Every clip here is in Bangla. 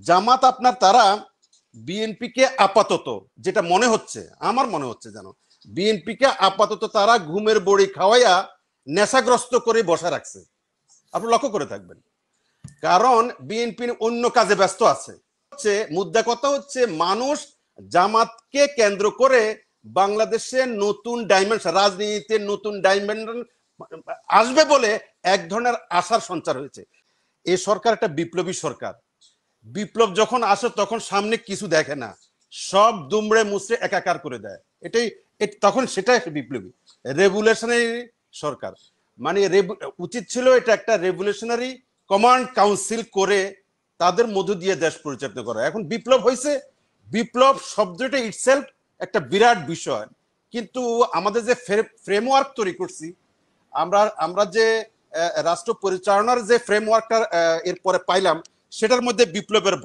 জামাত আপনার তারা বিএনপি কে আপাতত, যেটা মনে হচ্ছে, আমার মনে হচ্ছে যেন বিএনপি কে আপাতত তারা ঘুমের বড়ি খাওয়াইয়া নেশাগ্রস্ত করে বসা রাখছে। আপনি লক্ষ্য করে থাকবেন, কারণ বিএনপি অন্য কাজে ব্যস্ত আছে। মুদ্রা কথা হচ্ছে মানুষ জামাতকে কেন্দ্র করে বাংলাদেশে নতুন ডাইমেনশন, রাজনীতিতে নতুন ডাইমেনশন আসবে বলে এক ধরনের আশার সঞ্চার হয়েছে। এই সরকার একটা বিপ্লবী সরকার। বিপ্লব যখন আসে তখন সামনে কিছু দেখে না, সব দুমড়ে মুচড়ে একাকার করে দেয়। এটাই তখন সেটাই বিপ্লবী রেভুলেশনারি সরকার। মানে উচিত ছিল এটা একটা রেভুলেশনারি কমান্ড কাউন্সিল করে তাদের মধ্য দিয়ে দেশ পরিচালিত করা। এখন বিপ্লব হয়েছে, বিপ্লব শব্দটা ইটসেলফ একটা বিরাট বিষয়, কিন্তু আমাদের যে ফ্রেমওয়ার্ক তৈরি করছি আমরা যে রাষ্ট্র পরিচালনার যে ফ্রেমওয়ার্কটা এরপরে পাইলাম, সেটার মধ্যে বিপ্লবের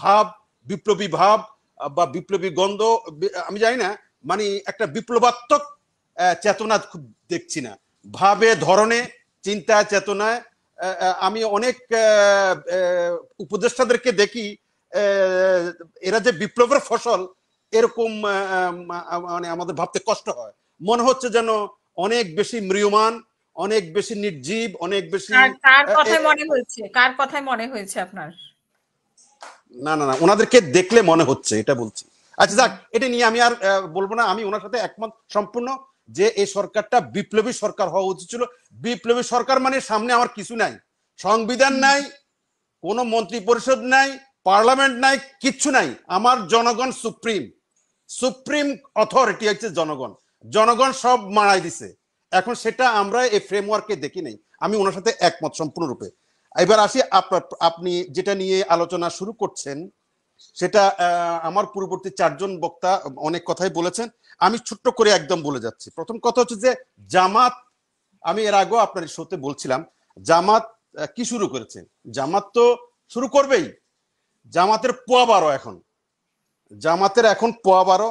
ভাব, বিপ্লবী ভাব বা বিপ্লবী গন্ধ আমি জানি না, মানে একটা বিপ্লবাত্মক চেতনা খুব দেখছি না, ভাবে ধরনে চিন্তা চেতনায়। আমি অনেক উপদেষ্টাদেরকে দেখি, এরা যে বিপ্লবের ফসল এরকম মানে আমাদের ভাবতে কষ্ট হয়। মনে হচ্ছে যেন অনেক বেশি ম্রিয়মান, অনেক বেশি নির্জীব, অনেক বেশি। কার কথায় মনে হয়েছে আপনার? না না না, ওনাদেরকে দেখলে মনে হচ্ছে, এটা বলছি। আচ্ছা যাক, এটা নিয়ে আমি আর বলবো না। আমি ওনার সাথে একমত সম্পূর্ণ যে এই সরকারটা বিপ্লবী সরকার হওয়া উচিত ছিল। বিপ্লবী সরকার মানে সামনে আমার কিছু নাই, সংবিধান নাই, কোন মন্ত্রী পরিষদ নাই, পার্লামেন্ট নাই, কিচ্ছু নাই। আমার জনগণ সুপ্রিম, সুপ্রিম অথরিটি হচ্ছে জনগণ। জনগণ সব মারাই দিছে। এখন সেটা আমরা এই ফ্রেমওয়ার্কে দেখি নাই। আমি ওনার সাথে একমত সম্পূর্ণরূপে। এবার আসি আপনি যেটা নিয়ে আলোচনা শুরু করছেন, সেটা আমার পূর্ববর্তী চারজন বক্তা অনেক কথাই বলেছেন, আমি ছোট্ট করে একদম বলে যাচ্ছি। প্রথম কথা হচ্ছে যে জামাত, আমি এর আগেও আপনার শোতে বলছিলাম, জামাত কি শুরু করেছে? জামাত তো শুরু করবেই। জামাতের পোয়া 12 এখন, জামাতের এখন পোয়া 12।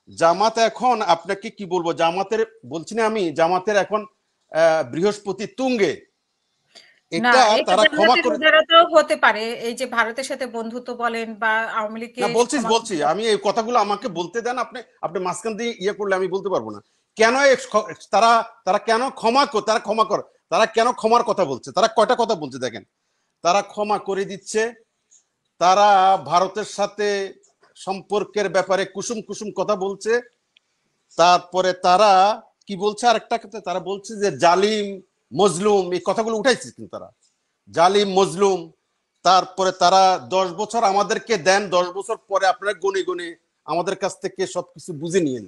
জামাত এখন আপনাকে কি বলবো, জামাতের বলছি না আমি, জামাতের এখন বৃহস্পতি তুঙ্গে। না, এটা এটা তারা ক্ষমা জামাতের করে, উদারতাও হতে পারে। এই যে ভারতের সাথে বন্ধুত্ব বলেন বা আওয়ামী লীগকে না বলছি আমি এই কথাগুলো আমাকে বলতে দেন। আপনি মাঝখান দিয়ে ইয়ে করলে আমি বলতে পারবো না। কেন তারা তারা কেন তারা কেন ক্ষমার কথা বলছে? তারা কয়টা কথা বলছে দেখেন। তারা ক্ষমা করে দিচ্ছে, তারা ভারতের সাথে সম্পর্কের ব্যাপারে কুসুম কুসুম কথা বলছে। তারপরে তারা কি বলছে, আরেকটা কথা তারা বলছে যে জালিম মজলুম, এই কথাগুলো উঠাইছে কিন্তু তারা, জালিম মজলুম। তারপরে তারা 10 বছর আমাদেরকে দেন, 10 বছর পরে আপনারা গনে গনে আমাদের কাছ থেকে সবকিছু বুঝে নিয়েন।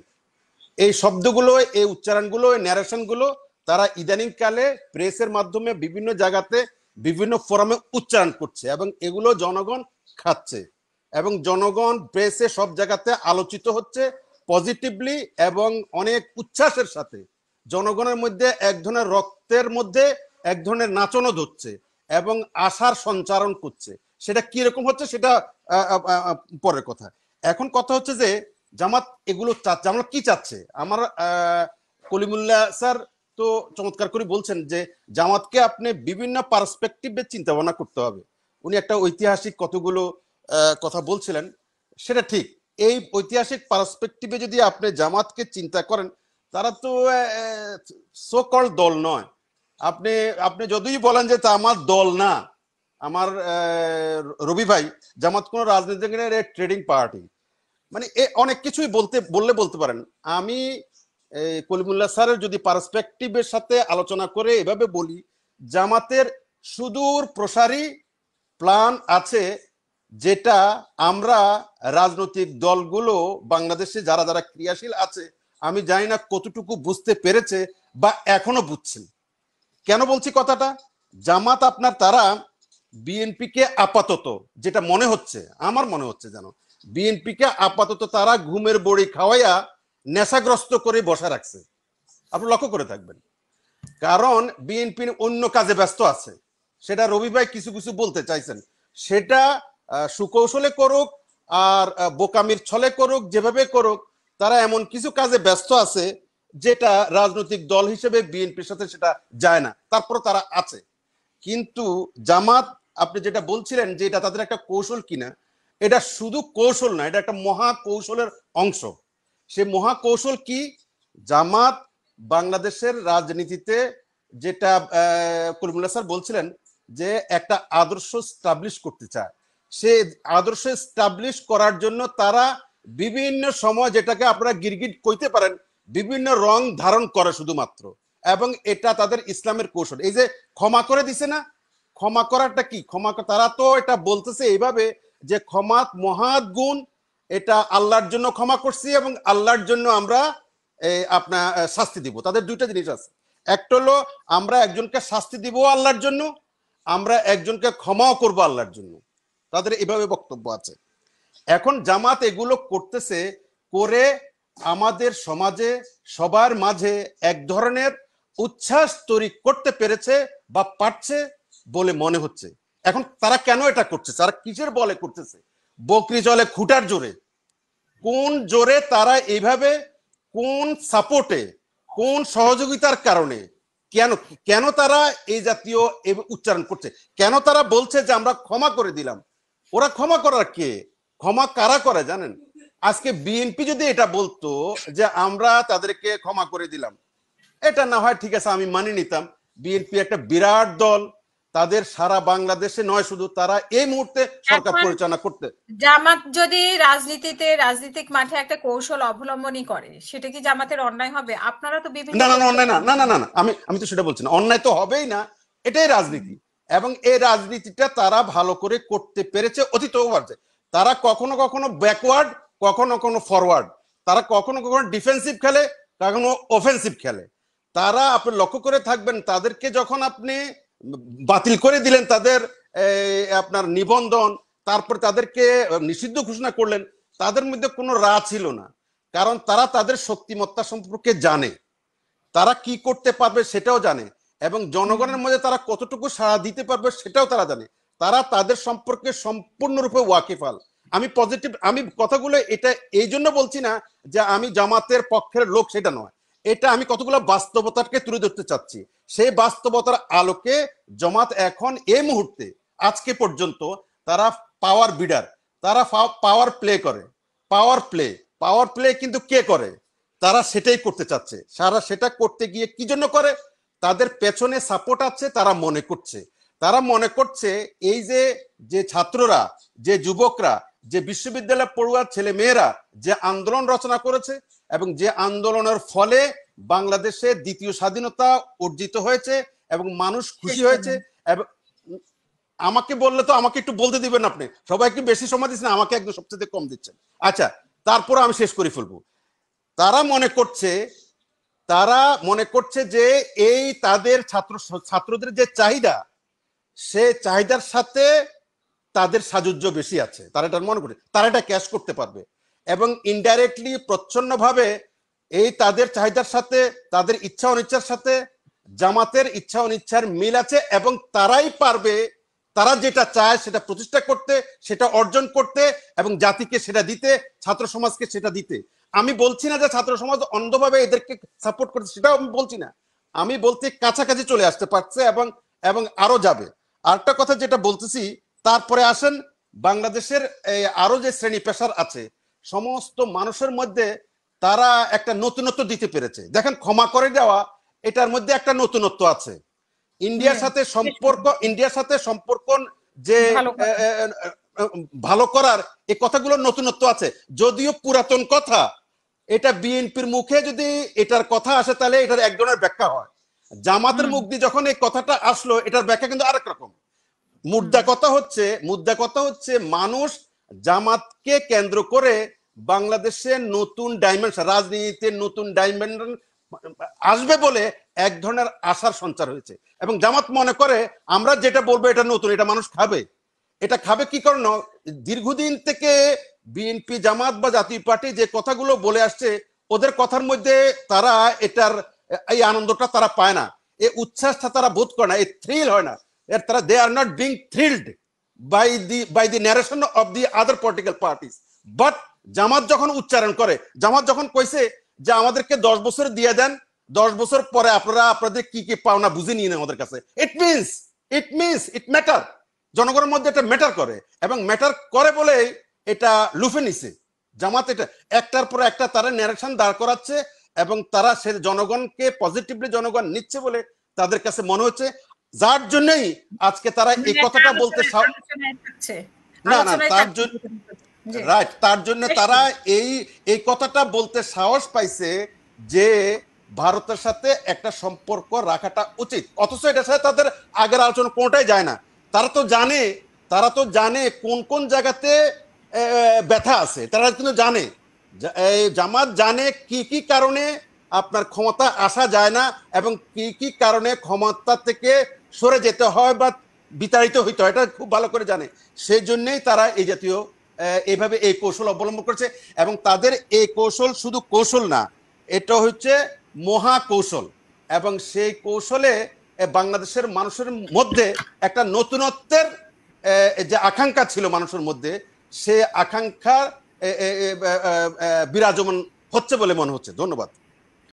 এই শব্দগুলো, এই উচ্চারণগুলো, এই ন্যারেশনগুলো তারা ইদানিং কালে প্রেসের মাধ্যমে বিভিন্ন জায়গাতে বিভিন্ন ফোরামে উচ্চারণ করছে, এবং এগুলো জনগণ খাচ্ছে, এবং জনগণ প্রেসে সব জায়গাতে আলোচিত হচ্ছে পজিটিভলি এবং অনেক উচ্ছ্বাসের সাথে। জনগণের মধ্যে এক ধরনের রক্তের মধ্যে এক ধরনের নাচনদ হচ্ছে এবং আশার সঞ্চারণ করছে। সেটা কি রকম হচ্ছে সেটা পরের কথা। এখন কথা হচ্ছে যে জামাত এগুলো চাচ্ছে, আমরা কি চাচ্ছে? আমার কলিমুল্লাহ স্যার তো চমৎকার করে বলছেন যে জামাতকে আপনি বিভিন্ন পার্সপেক্টিভে চিন্তা ভাবনা করতে হবে। উনি একটা ঐতিহাসিক কতগুলো কথা বলছিলেন, সেটা ঠিক। এই ঐতিহাসিক পার্সপেক্টিভে যদি আপনি জামাতকে চিন্তা করেন, তারা তো সো কল দল নয়। আপনি আপনি যদিই বলেন যে তা আমার দল না, আমার রবি ভাই, জামাত কোন রাজনীতিক ট্রেডিং পার্টি, মানে অনেক কিছুই বলতে পারেন। আমি কলিমুল্লাহ স্যারের যদি পার্সপেক্টিভের সাথে আলোচনা করে এভাবে বলি, জামাতের সুদূর প্রসারী প্ল্যান আছে, যেটা আমরা রাজনৈতিক দলগুলো বাংলাদেশে যারা যারা ক্রিয়াশীল আছে, আমি জানি না কতটুকু বুঝতে পেরেছে বা এখনো বুঝছেন। কেন বলছি কথাটা? জামাত আপনার তারা বিএনপি কে আপাতত, যেটা মনে হচ্ছে, আমার মনে হচ্ছে যেন বিএনপি কে আপাতত তারা ঘুমের বড়ি খাওয়াইয়া নেশাগ্রস্ত করে বসা রাখছে। আপনি লক্ষ্য করে থাকবেন, কারণ বিএনপি অন্য কাজে ব্যস্ত আছে। সেটা রবি ভাই কিছু কিছু বলতে চাইছেন, সেটা সুকৌশলে করুক আর বোকামির ছলে করুক, যেভাবে করুক, তারা এমন কিছু কাজে ব্যস্ত আছে যেটা রাজনৈতিক দল হিসেবে বিএনপির সাথে সেটা যায় না, তারপর তারা আছে। কিন্তু জামাত আপনি যেটা বলছিলেন যে এটা তাদের একটা কৌশল কিনা, এটা শুধু কৌশল না, এটা একটা মহা কৌশলের অংশ। সে মহা কৌশল কি? জামাত বাংলাদেশের রাজনীতিতে যেটা কলিমুল্লাহ স্যার বলছিলেন যে একটা আদর্শ স্টাবলিশ করতে চায়, সে আদর্শ স্টাবলিশ করার জন্য তারা বিভিন্ন সময়, যেটাকে আপনারা গিরগিট কইতে পারেন, বিভিন্ন রং ধারণ করে শুধুমাত্র, এবং এটা তাদের ইসলামের কৌশল। এই যে ক্ষমা করে দিছে না, ক্ষমা করাটা কি? তারা তো এটা বলতেছে এইভাবে যে ক্ষমা মহাৎ গুণ, এটা আল্লাহর জন্য ক্ষমা করছি এবং আল্লাহর জন্য আমরা আপনার শাস্তি দিব। তাদের দুইটা জিনিস আছে, একটা হলো আমরা একজনকে শাস্তি দিব আল্লাহর জন্য, আমরা একজনকে ক্ষমাও করব আল্লাহর জন্য। তাদের এভাবে বক্তব্য আছে। এখন জামাত এগুলো করতেছে, করে আমাদের সমাজে সবার মাঝে এক ধরনের উচ্ছ্বাস তৈরি করতে পেরেছে বা পারছে বলে মনে হচ্ছে। এখন তারা কেন এটা করছে, তারা কিসের বলে করতেছে? বকরি জলে খুঁটার জোরে, কোন জোরে তারা এইভাবে, কোন সাপোর্টে, কোন সহযোগিতার কারণে, কেন কেন তারা এই জাতীয় উচ্চারণ করছে? কেন তারা বলছে যে আমরা ক্ষমা করে দিলাম? ওরা ক্ষমা করার কে? ক্ষমা কারা করে জানেন? আজকে বিএনপি যদি এটা বলতো যে আমরা তাদেরকে ক্ষমা করে দিলাম, এটা না হয় ঠিক আছে, আমি মানি নিতাম। বিএনপি একটা বিরাট দল, তাদের সারা বাংলাদেশে নয় শুধু, তারা এই মুহূর্তে সরকার পরিচালনা করতে। জামাত যদি রাজনীতিক মাঠে একটা কৌশল অবলম্বনই করে, সেটা কি জামাতের অন্যায় হবে? আপনারা তো বিভিন্ন না না না অন্যায় না, না না না না, আমি তো সেটা বলছি না, অন্যায় তো হবেই না, এটাই রাজনীতি। এবং এই রাজনীতিটা তারা ভালো করে করতে পেরেছে অতীতেও পারছে। তারা কখনো কখনো ব্যাকওয়ার্ড, কখনো কখনো ফরওয়ার্ড, তারা কখনো কখনো ডিফেন্সিভ খেলে, কখনো অফেন্সিভ খেলে। তারা, আপনি লক্ষ্য করে থাকবেন, তাদেরকে যখন আপনি বাতিল করে দিলেন তাদের আপনার নিবন্ধন, তারপর তাদেরকে নিষিদ্ধ ঘোষণা করলেন, তাদের মধ্যে কোনো রা ছিল না। কারণ তারা তাদের শক্তিমত্তা সম্পর্কে জানে, তারা কি করতে পারবে সেটাও জানে, এবং জনগণের মধ্যে তারা কতটুকু সাড়া দিতে পারবে সেটাও তারা জানে। তারা তাদের সম্পর্কে সম্পূর্ণরূপে ওয়াকিফাল। আমি পজিটিভ, আমি কথাগুলো এটা এই জন্য বলছি না যে আমি জামাতের পক্ষের লোক, সেটা নয়, এটা আমি কতগুলো বাস্তবতাকে তুলে ধরতে চাচ্ছি। সেই বাস্তবতার আলোকে জামাত এখন এই মুহূর্তে, আজকে পর্যন্ত তারা পাওয়ার বিডার, তারা পাওয়ার প্লে করে। পাওয়ার প্লে কিন্তু কে করে? তারা সেটাই করতে চাচ্ছে। সারা সেটা করতে গিয়ে কি জন্য করে? তাদের পেছনে সাপোর্ট আছে, তারা মনে করছে এই যে ছাত্ররা, যে যুবকরা, যে বিশ্ববিদ্যালয় পড়ুয়া ছেলে মেয়েরা যে আন্দোলন রচনা করেছে, এবং যে আন্দোলনের ফলে বাংলাদেশে দ্বিতীয় স্বাধীনতা অর্জিত হয়েছে এবং মানুষ খুশি হয়েছে। এবং আমাকে বললে তো, আমাকে একটু বলতে দিবেন আপনি, সবাইকে বেশি সময় দিচ্ছেন, আমাকে একদম সবচেয়ে কম দিচ্ছেন। আচ্ছা, তারপর আমি শেষ করে ফেলবো। তারা মনে করছে যে এই তাদের ছাত্রদের যে চাহিদা, সে চাহিদার সাথে তাদের সাযুজ্য বেশি আছে, তারা এটা মনে করছে, তারা এটা ক্যাশ করতে পারবে। এবং ইনডাইরেক্টলি, প্রচ্ছন্ন ভাবে এই তাদের চাহিদার সাথে, তাদের ইচ্ছা অনিচ্ছার সাথে জামাতের ইচ্ছা অনিচ্ছার মিল আছে, এবং তারাই পারবে, তারা যেটা চায় সেটা প্রতিষ্ঠা করতে, সেটা অর্জন করতে, এবং জাতিকে সেটা দিতে, ছাত্র সমাজকে সেটা দিতে। আমি বলছি না যে ছাত্র সমাজ অন্ধভাবে এদেরকে সাপোর্ট করছে, সেটাও আমি বলছি না। আমি বলতে কাছাকাছি চলে আসতে পারছে, এবং এবং আরো যাবে। আরেকটা কথা যেটা বলতেছি, তারপরে আসেন বাংলাদেশের আরো যে শ্রেণী পেশার আছে, সমস্ত মানুষের মধ্যে তারা একটা নতুনত্ব দিতে পেরেছে। দেখেন, ক্ষমা করে দেওয়া, এটার মধ্যে একটা নতুনত্ব আছে। ইন্ডিয়ার সাথে সম্পর্ক যে ভালো করার, এই কথাগুলোর নতুনত্ব আছে, যদিও পুরাতন কথা। এটা বিএনপির মুখে যদি এটার কথা আসে, তাহলে এটার এক ধরনের ব্যাখ্যা হয়। জামাতের মুখ দিয়ে যখন এই কথাটা আসলো, এটার ব্যাখ্যা কিন্তু আরেক রকম। মুদ্রা কথা হচ্ছে মানুষ জামাতকে কেন্দ্র করে বাংলাদেশের নতুন ডাইমেনশন, রাজনীতিতে নতুন ডাইমেনশন আসবে বলে এক ধরনের আশার সঞ্চার হয়েছে। এবং জামাত মনে করে আমরা যেটা বলবো এটা নতুন, এটা মানুষ খাবে। এটা খাবে কি কারণ? দীর্ঘদিন থেকে বিএনপি, জামাত বা জাতীয় পার্টি যে কথাগুলো বলে আসছে, ওদের কথার মধ্যে তারা এটার এই আনন্দটা তারা পায় না, এই উচ্ছ্বাসটা তারা বোধ করে না, এই থ্রিল হয় না। তারা, they are not being thrilled by the narration of the other political parties. But Jamaat যখন উচ্চারণ করে, জামাত যখন কইছে যে আমাদেরকে 10 বছর দিয়ে দেন, 10 বছর পরে আপনারা আপনাদের কি কি পাওনা বুঝে নিয়ে নেন আমাদের কাছে, ইট মিনস ইট ম্যাটার। জনগণের মধ্যে এটা ম্যাটার করে, এবং ম্যাটার করে বলে এটা লুফে নিছে জামাত। এটা একটার পর একটা তারা ন্যারেশন দাঁড় করাচ্ছে, এবং তারা সে জনগণকে পজিটিভলি জনগণ নিচ্ছে বলে তাদের কাছে মনে হচ্ছে, যার জন্যই আজকে তারা এই কথাটা বলতে না না তার জন্য রাইট, তার জন্য তারা এই এই কথাটা বলতে সাহস পাইছে যে ভারতের সাথে একটা সম্পর্ক রাখাটা উচিত, অথচ এটার সাথে তাদের আগের আলোচনা কোনটাই যায় না। তারা তো জানে কোন কোন জায়গাতে ব্যথা আছে, তারা কিন্তু জানে, জামাত জানে কি কি কারণে আপনার ক্ষমতা আসা যায় না, এবং কি কি কারণে ক্ষমতা থেকে সরে যেতে হয় বা বিতাড়িত হইতে হয়, এটা খুব ভালো করে জানে। সেই জন্যই তারা এই জাতীয় এইভাবে এই কৌশল অবলম্বন করছে, এবং তাদের এই কৌশল শুধু কৌশল না, এটা হচ্ছে মহা কৌশল, এবং সেই কৌশলে বাংলাদেশের মানুষের মধ্যে একটা নতুনত্বের যে আকাঙ্ক্ষা ছিল মানুষের মধ্যে, সে আকাঙ্ক্ষা বিরাজমান হচ্ছে বলে মনে হচ্ছে। ধন্যবাদ।